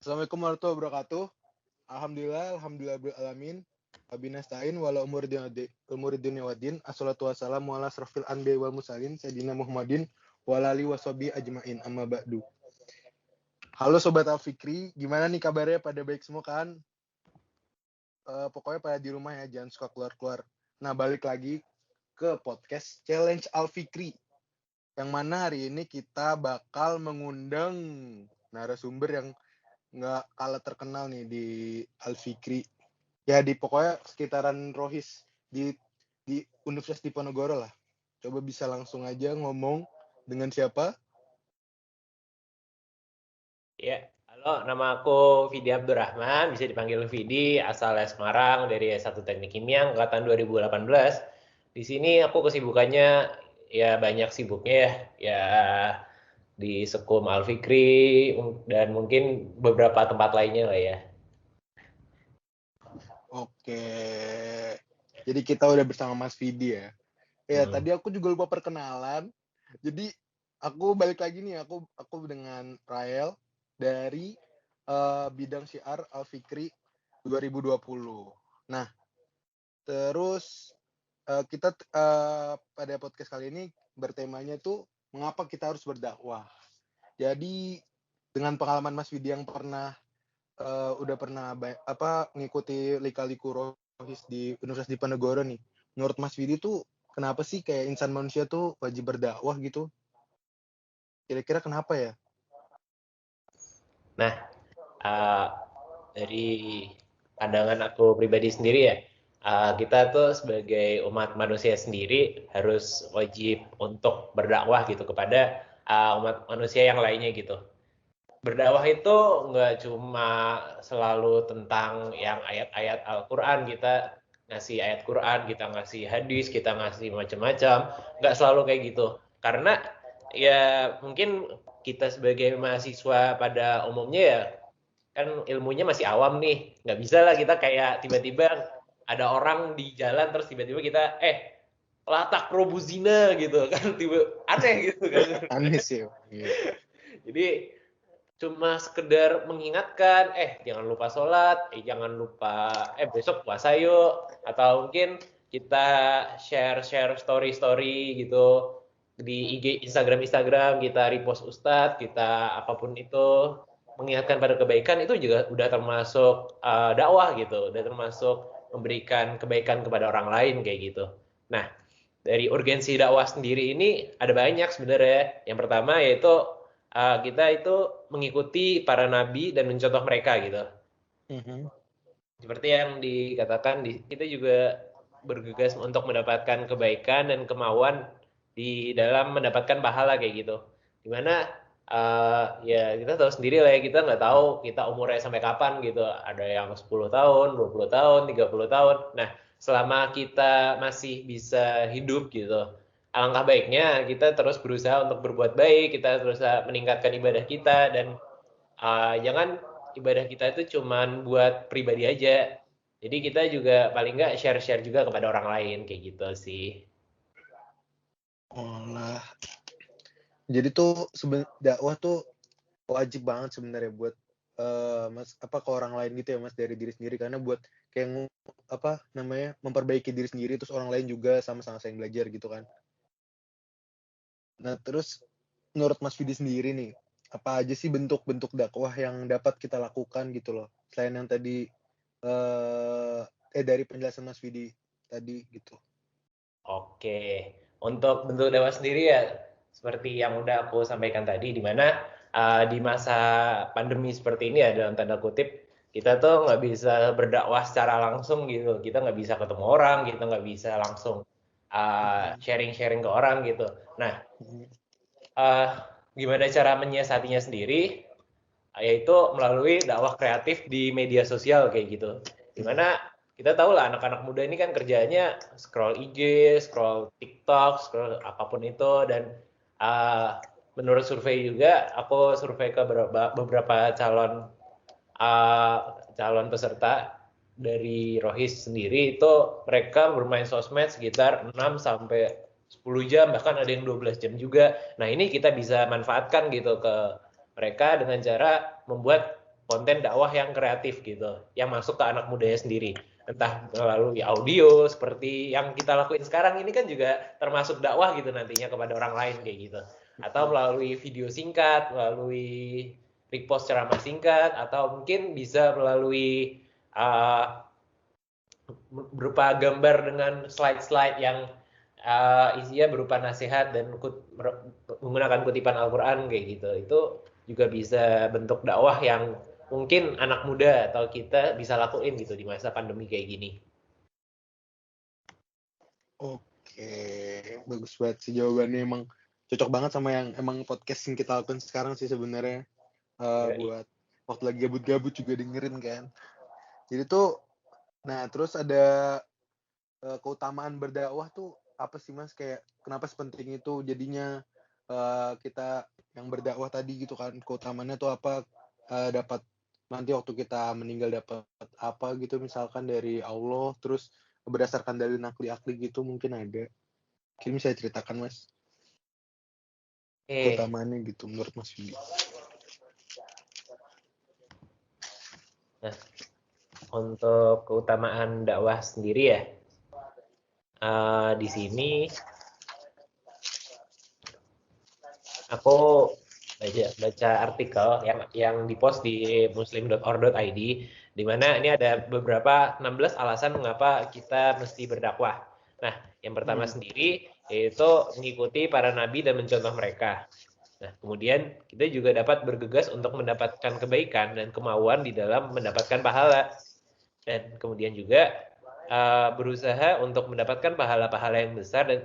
Assalamualaikum warahmatullahi wabarakatuh. Alhamdulillah bil alamin. Wabinastain wala umuriddin wadin. Assalatu wassalamu ala asrofil anbiya'i wal mursalin sayyidina Muhammadin wa alihi washabihi ajmain. Amma ba'du. Halo sobat Alfikri, gimana nih kabarnya? Pada baik semua kan? Pokoknya pada di rumah ya, jangan suka keluar-keluar. Nah, balik lagi ke podcast Challenge Alfikri. Yang mana hari ini kita bakal mengundang narasumber yang nggak kalah terkenal nih di Alfikri. Ya di pokoknya sekitaran Rohis di Universitas Diponegoro lah. Coba bisa langsung aja ngomong dengan siapa? Ya, halo, nama aku Vidi Abdurrahman, bisa dipanggil Vidi, asal Semarang dari S1 Teknik Kimia angkatan 2018. Di sini aku kesibukannya ya banyak sibuknya ya di Sekum Alfikri dan mungkin beberapa tempat lainnya lah ya. Oke. Jadi kita udah bersama Mas Vidi ya. Ya, Hmm. tadi aku juga lupa perkenalan. Jadi aku balik lagi nih, aku dengan Rael dari bidang syiar Alfikri 2020. Nah, terus kita pada podcast kali ini bertemanya tuh mengapa kita harus berdakwah. Jadi dengan pengalaman Mas Widi yang udah pernah ngikuti lika-liku Rohis di Universitas Diponegoro nih. Menurut Mas Widi tuh kenapa sih kayak insan manusia tuh wajib berdakwah gitu? Kira-kira kenapa ya? Nah, uh, dari pandangan aku pribadi sendiri ya, kita tuh sebagai umat manusia sendiri harus wajib untuk berdakwah gitu kepada umat manusia yang lainnya gitu. Berdakwah itu nggak cuma selalu tentang yang ayat-ayat Al-Quran, kita ngasih ayat Quran, kita ngasih hadis, kita ngasih macam-macam, nggak selalu kayak gitu. Karena ya mungkin kita sebagai mahasiswa pada umumnya ya kan ilmunya masih awam nih, nggak bisa lah kita kayak tiba-tiba ada orang di jalan terus tiba-tiba kita latak robuzina gitu kan, tiba aneh gitu kan. Aneh sih. Iya. Jadi cuma sekedar mengingatkan, jangan lupa sholat, jangan lupa, besok puasa yuk, atau mungkin kita share story-story gitu di IG Instagram, kita repost Ustadz, kita apapun itu mengingatkan pada kebaikan itu juga udah termasuk dakwah gitu, udah termasuk memberikan kebaikan kepada orang lain kayak gitu. Nah, dari urgensi dakwah sendiri ini ada banyak sebenarnya. Yang pertama yaitu kita itu mengikuti para nabi dan mencontoh mereka gitu. Mhm. Seperti yang dikatakan, kita juga bergegas untuk mendapatkan kebaikan dan kemauan di dalam mendapatkan pahala kayak gitu. Dimana ya kita tahu sendiri lah ya, kita nggak tahu kita umurnya sampai kapan gitu. Ada yang 10 tahun, 20 tahun, 30 tahun. Nah, selama kita masih bisa hidup gitu, alangkah baiknya kita terus berusaha untuk berbuat baik, kita terus meningkatkan ibadah kita, dan jangan ibadah kita itu cuman buat pribadi aja. Jadi kita juga paling nggak share-share juga kepada orang lain kayak gitu sih. Olah. Jadi tuh dakwah tuh wajib banget sebenarnya buat Mas ke orang lain gitu ya Mas, dari diri sendiri, karena buat kayak memperbaiki diri sendiri, terus orang lain juga sama-sama saling belajar gitu kan. Nah, terus menurut Mas Vidi sendiri nih, apa aja sih bentuk-bentuk dakwah yang dapat kita lakukan gitu loh, selain yang tadi dari penjelasan Mas Vidi tadi gitu. Oke, untuk bentuk dakwah sendiri ya seperti yang udah aku sampaikan tadi, di mana di masa pandemi seperti ini ya dalam tanda kutip, kita tuh nggak bisa berdakwah secara langsung gitu, kita nggak bisa ketemu orang, kita nggak bisa langsung Mhm. sharing-sharing ke orang gitu. Nah, Mhm. uh, gimana cara menyiasatinya sendiri? Yaitu melalui dakwah kreatif di media sosial kayak gitu. Mhm. Dimana kita tahu lah anak-anak muda ini kan kerjanya scroll IG, scroll TikTok, scroll apapun itu, dan menurut survei juga, aku survei ke beberapa uh, calon peserta dari Rohis sendiri, itu mereka bermain sosmed sekitar 6 sampai 10 jam, bahkan ada yang 12 jam juga. Nah, ini kita bisa manfaatkan gitu ke mereka dengan cara membuat konten dakwah yang kreatif gitu, yang masuk ke anak mudanya sendiri. Entah melalui audio seperti yang kita lakuin sekarang ini kan juga termasuk dakwah gitu nantinya kepada orang lain kayak gitu. Atau melalui video singkat, melalui repost ceramah singkat, atau mungkin bisa melalui berupa gambar dengan slide-slide yang isinya berupa nasihat dan menggunakan kutipan Al-Quran kayak gitu. Itu juga bisa bentuk dakwah yang mungkin anak muda atau kita bisa lakuin gitu di masa pandemi kayak gini. Oke, bagus banget sih jawabannya, emang cocok banget sama yang emang podcast yang kita lakukan sekarang sih sebenarnya. Buat waktu lagi gabut-gabut juga dengerin kan. Jadi tuh, nah terus ada keutamaan berdakwah tuh apa sih Mas? Kayak kenapa sepenting itu jadinya kita yang berdakwah tadi gitu kan, keutamaannya tuh apa, dapat nanti waktu kita meninggal dapat apa gitu misalkan dari Allah, terus berdasarkan dalil nakli-akli gitu mungkin ada. Mungkin bisa ceritakan Mas keutamaannya gitu menurut Mas Yudi. Nah, untuk keutamaan dakwah sendiri ya, di sini aku baca artikel yang dipost di muslim.or.id, di mana ini ada beberapa 16 alasan mengapa kita mesti berdakwah. Nah, yang pertama sendiri yaitu mengikuti para nabi dan mencontoh mereka. Nah, kemudian kita juga dapat bergegas untuk mendapatkan kebaikan dan kemauan di dalam mendapatkan pahala. Dan kemudian juga berusaha untuk mendapatkan pahala-pahala yang besar dan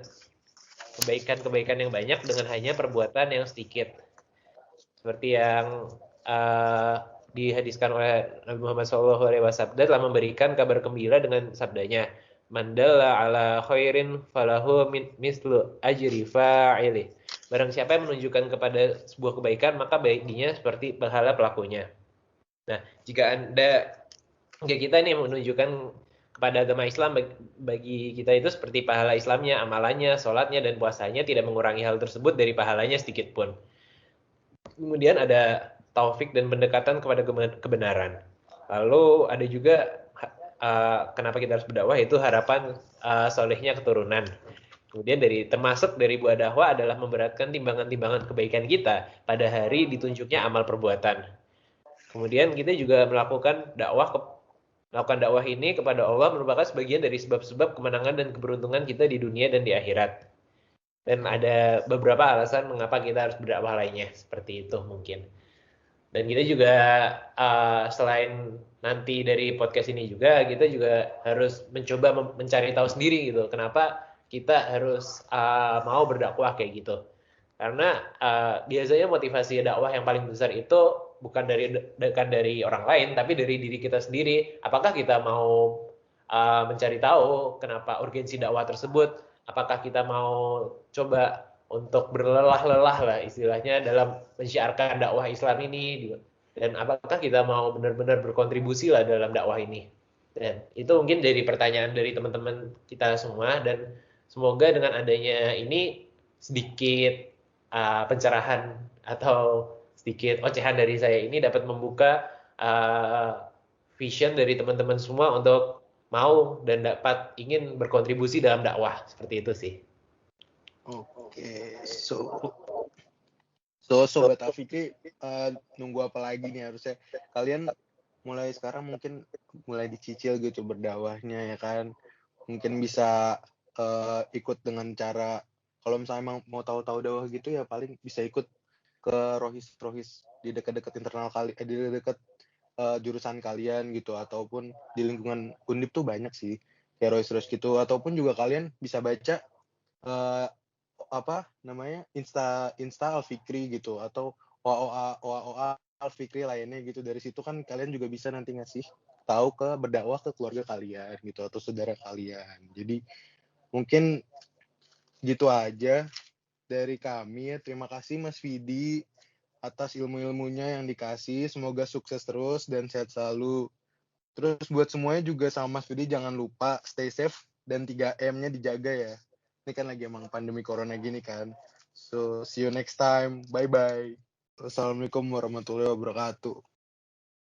kebaikan-kebaikan yang banyak dengan hanya perbuatan yang sedikit. Seperti yang dihadiskan oleh Nabi Muhammad SAW telah memberikan kabar gembira dengan sabdanya, mandalla ala khairin falahu mislu ajri fa'ilih. Barang siapa yang menunjukkan kepada sebuah kebaikan, maka baiknya seperti pahala pelakunya. Nah, jika kita ini menunjukkan kepada agama Islam, bagi kita itu seperti pahala Islamnya, amalannya, sholatnya, dan puasanya tidak mengurangi hal tersebut dari pahalanya sedikit pun. Kemudian ada taufik dan pendekatan kepada kebenaran. Lalu ada juga kenapa kita harus berdakwah, itu harapan solehnya keturunan. Kemudian termasuk dari buah dakwah adalah memberatkan timbangan-timbangan kebaikan kita pada hari ditunjuknya amal perbuatan. Kemudian kita juga melakukan dakwah ini kepada Allah merupakan sebagian dari sebab-sebab kemenangan dan keberuntungan kita di dunia dan di akhirat. Dan ada beberapa alasan mengapa kita harus berdakwah lainnya, seperti itu mungkin. Dan kita juga selain nanti dari podcast ini juga, kita juga harus mencoba mencari tahu sendiri gitu, kenapa kita harus mau berdakwah kayak gitu. Karena biasanya motivasi dakwah yang paling besar itu bukan dari orang lain, tapi dari diri kita sendiri. Apakah kita mau mencari tahu kenapa urgensi dakwah tersebut? Apakah kita mau coba untuk berlelah-lelah lah istilahnya dalam menyiarkan dakwah Islam ini, dan apakah kita mau benar-benar berkontribusi lah dalam dakwah ini. Dan itu mungkin dari pertanyaan dari teman-teman kita semua, dan semoga dengan adanya ini sedikit pencerahan atau sedikit ocehan dari saya ini dapat membuka vision dari teman-teman semua untuk mau dan dapat ingin berkontribusi dalam dakwah, seperti itu sih. Oke, Sobat Afikri, nunggu apa lagi nih harusnya? Kalian mulai sekarang mungkin mulai dicicil gitu berdakwahnya ya kan? Mungkin bisa ikut dengan cara, kalau misalnya emang mau tahu-tahu dakwah gitu ya paling bisa ikut ke rohis di dekat-dekat internal di dekat jurusan kalian gitu, ataupun di lingkungan Undip tuh banyak sih kayak rohis gitu, ataupun juga kalian bisa baca apa namanya Insta Alfikri gitu, atau OA Alfikri lainnya gitu. Dari situ kan kalian juga bisa nanti ngasih tahu berdakwah ke keluarga kalian gitu atau saudara kalian. Jadi mungkin gitu aja dari kami ya. Terima kasih Mas Vidi atas ilmu-ilmunya yang dikasih. Semoga sukses terus dan sehat selalu. Terus buat semuanya juga sama Mas Vidi, jangan lupa stay safe dan 3M-nya dijaga ya. Ini kan lagi emang pandemi corona gini kan. So, see you next time. Bye-bye. Wassalamualaikum warahmatullahi wabarakatuh.